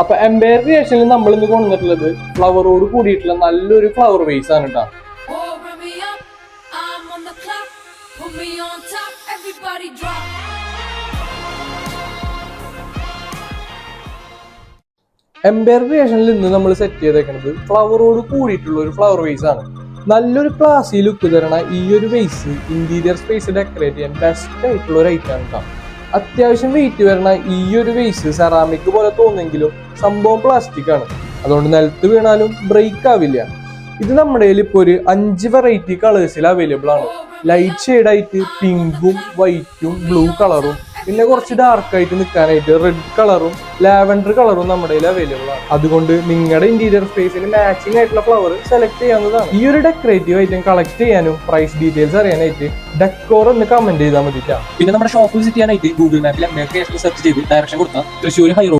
അപ്പൊ എംപയർ ക്രിയേഷനിൽ നമ്മൾ ഇന്ന് കൊണ്ടുവന്നിട്ടുള്ളത് ഫ്ലവറോട് കൂടിയിട്ടുള്ള നല്ലൊരു ഫ്ലവർ വേസ് ആണ് കേട്ടോ. എംപയർ ക്രിയേഷനിൽ ഇന്ന് നമ്മൾ സെറ്റ് ചെയ്തേക്കുന്നത് ഫ്ലവറോട് കൂടിയിട്ടുള്ള ഒരു ഫ്ലവർ വേസ് ആണ്. നല്ലൊരു ക്ലാസി ലുക്ക് തരണ ഈ ഒരു വേസ് ഇന്റീരിയർ സ്പേസ് ഡെക്കറേറ്റ് ചെയ്യാൻ ബെസ്റ്റ് ആയിട്ടുള്ള ഒരു ഐറ്റം ആണ് കേട്ടോ. അത്യാവശ്യം വെയിറ്റ് വരണ ഈ ഒരു വേസ് സെറാമിക് പോലെ തോന്നെങ്കിലും സംഭവം പ്ലാസ്റ്റിക് ആണ്. അതുകൊണ്ട് നിലത്ത് വീണാലും ബ്രേക്ക് ആവില്ല. ഇത് നമ്മുടെ കയ്യിൽ ഇപ്പോൾ ഒരു 5 വെറൈറ്റി കളേഴ്സിൽ അവൈലബിൾ ആണ്. ലൈറ്റ് ഷെയ്ഡ് ആയിട്ട് പിങ്കും വൈറ്റും ബ്ലൂ കളറും, പിന്നെ കുറച്ച് ഡാർക്ക് ആയിട്ട് നിൽക്കാനായിട്ട് റെഡ് കളറും ലാവൻഡർ കളറും നമ്മുടെ കയ്യിൽ അവൈലബിൾ ആണ്. അതുകൊണ്ട് നിങ്ങളുടെ ഇന്റീരിയർ സ്പേസിന് മാച്ചിങ് ആയിട്ടുള്ള ഫ്ലവർ സെലക്ട് ചെയ്യാവുന്നതാണ്. ഈ ഒരു ഡെക്കറേറ്റീവ് ഐറ്റം കളക്ട് ചെയ്യാനും പ്രൈസ് ഡീറ്റെയിൽസ് അറിയാനായിട്ട് ഡെക്കോർ എന്ന് കമന്റ് ചെയ്താൽ മതി. പിന്നെ നമ്മുടെ ഷോപ്പ് വിസിറ്റ് ചെയ്യാനായിട്ട് ഗൂഗിൾ മാപ്പിൽ സെർച്ച് ചെയ്ത് ഡയറക്ഷൻ കൊടുത്താൽ തൃശ്ശൂർ ഹൈ